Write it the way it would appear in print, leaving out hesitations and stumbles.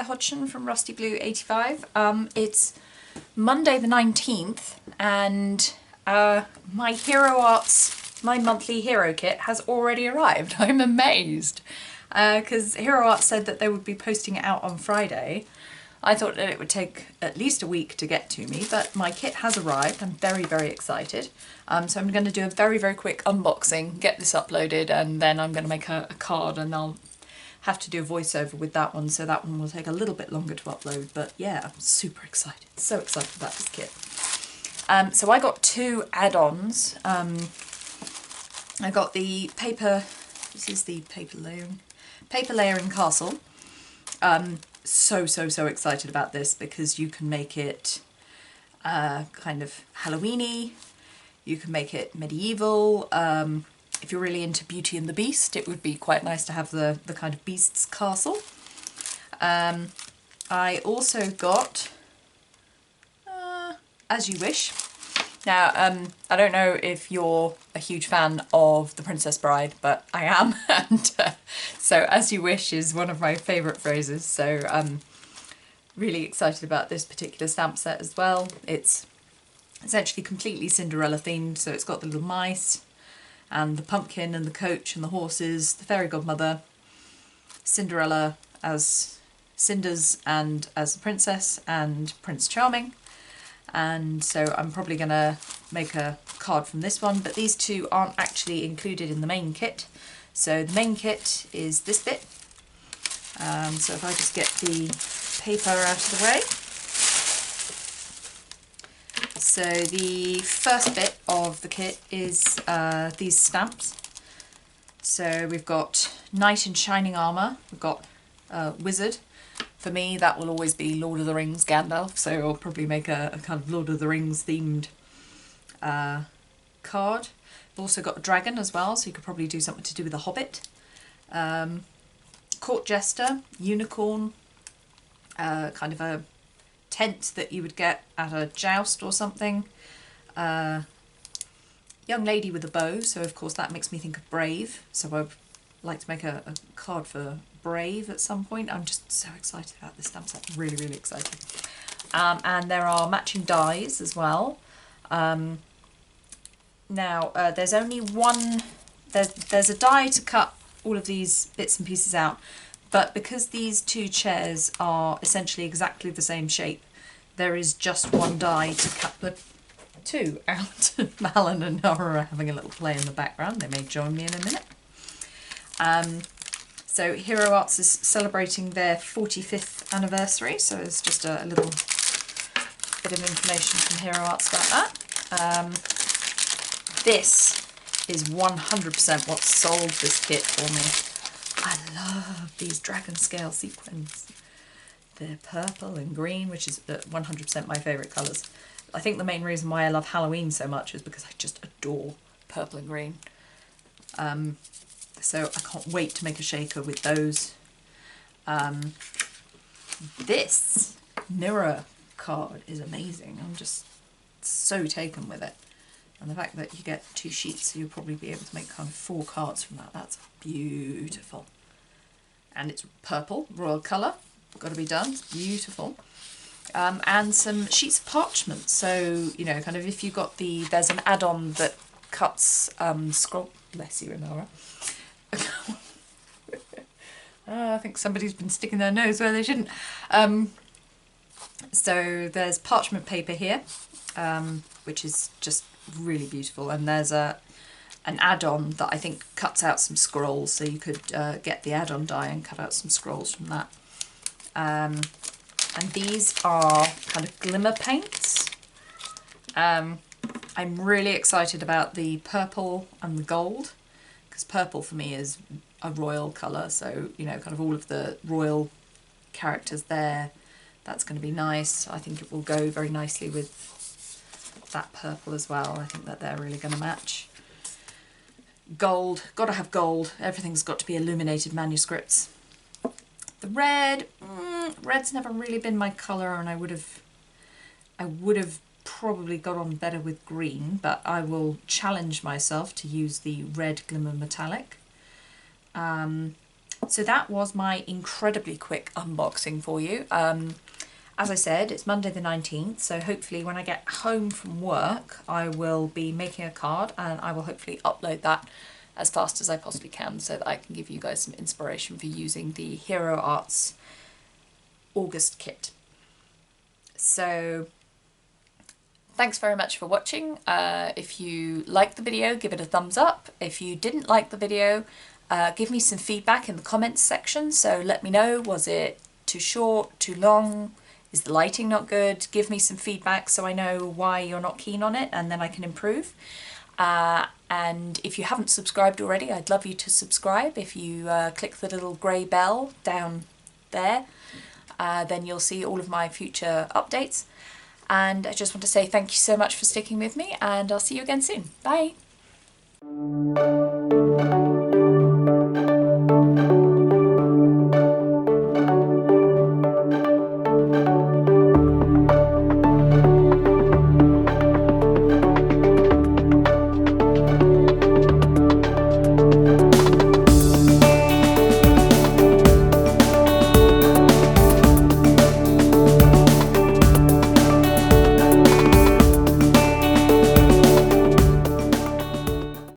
Hodgson from Rusty Blue 85. It's Monday the 19th and my Hero Arts, my monthly hero kit has already arrived. I'm amazed because Hero Arts said that they would be posting it out on Friday. I thought that it would take at least a week to get to me, but my kit has arrived. I'm very, very excited. So I'm going to do a very, very quick unboxing, get this uploaded, and then I'm going to make a card, and I'll have to do a voiceover with that one, so that one will take a little bit longer to upload. But yeah, I'm super excited. So excited about this kit. So I got two add-ons. I got the paper, this is the paper layering castle. So excited about this because you can make it kind of Halloween-y, you can make it medieval. If you're really into Beauty and the Beast, it would be quite nice to have the kind of Beast's castle. I also got As You Wish. Now, I don't know if you're a huge fan of The Princess Bride, but I am, and so As You Wish is one of my favourite phrases, so I'm really excited about this particular stamp set as well. It's essentially completely Cinderella themed, so it's got the little mice, and the pumpkin, and the coach, and the horses, the fairy godmother, Cinderella as Cinders and as the princess, and Prince Charming. And so I'm probably going to make a card from this one, but these two aren't actually included in the main kit. So the main kit is this bit. So if I just get the paper out of the way. So the first bit of the kit is these stamps. So we've got Knight in Shining Armour, we've got Wizard. For me, that will always be Lord of the Rings Gandalf, so I'll probably make a kind of Lord of the Rings themed card. We've also got a dragon as well, so you could probably do something to do with the Hobbit. Court Jester, Unicorn, kind of a tent that you would get at a joust or something. Young Lady with a Bow, so of course that makes me think of Brave, so I'd like to make a card for Brave at some point. I'm just so excited about this stamp set, really excited. And there are matching dies as well. Now there's only one, there's a die to cut all of these bits and pieces out, but because these two chairs are essentially exactly the same shape, there is just one die to cut the two out. Malin and Nora are having a little play in the background. They may join me in a minute. So Hero Arts is celebrating their 45th anniversary, so it's just a little bit of information from Hero Arts about that. This is 100% what sold this kit for me. I love these dragon scale sequins. They're purple and green, which is 100% my favourite colours. I think the main reason why I love Halloween so much is because I just adore purple and green. So I can't wait to make a shaker with those. This mirror card is amazing. I'm just so taken with it. And the fact that you get two sheets, so you'll probably be able to make kind of 4 cards from that. That's beautiful. And it's purple, royal colour. Got to be done. It's beautiful. And some sheets of parchment. So, you know, kind of if you got there's an add-on that cuts scroll. Bless you, Nora. I think somebody's been sticking their nose where they shouldn't. So there's parchment paper here, which is just really beautiful, and there's an add-on that I think cuts out some scrolls, so you could get the add-on die and cut out some scrolls from that. And these are kind of glimmer paints. I'm really excited about the purple and the gold, because purple for me is a royal colour, so you know, kind of all of the royal characters there, that's going to be nice. I think it will go very nicely with that purple as well. I think that they're really going to match. Gold, got to have gold. Everything's got to be illuminated manuscripts. The red, red's never really been my colour, and I would have probably got on better with green, but I will challenge myself to use the red glimmer metallic. So that was my incredibly quick unboxing for you. As I said, it's Monday the 19th, so hopefully when I get home from work I will be making a card, and I will hopefully upload that as fast as I possibly can so that I can give you guys some inspiration for using the Hero Arts August kit. So thanks very much for watching. If you liked the video, give it a thumbs up. If you didn't like the video, give me some feedback in the comments section. So let me know, was it too short, too long? Is the lighting not good? Give me some feedback so I know why you're not keen on it, and then I can improve. And if you haven't subscribed already, I'd love you to subscribe. If you click the little grey bell down there, then you'll see all of my future updates. And I just want to say thank you so much for sticking with me, and I'll see you again soon. Bye!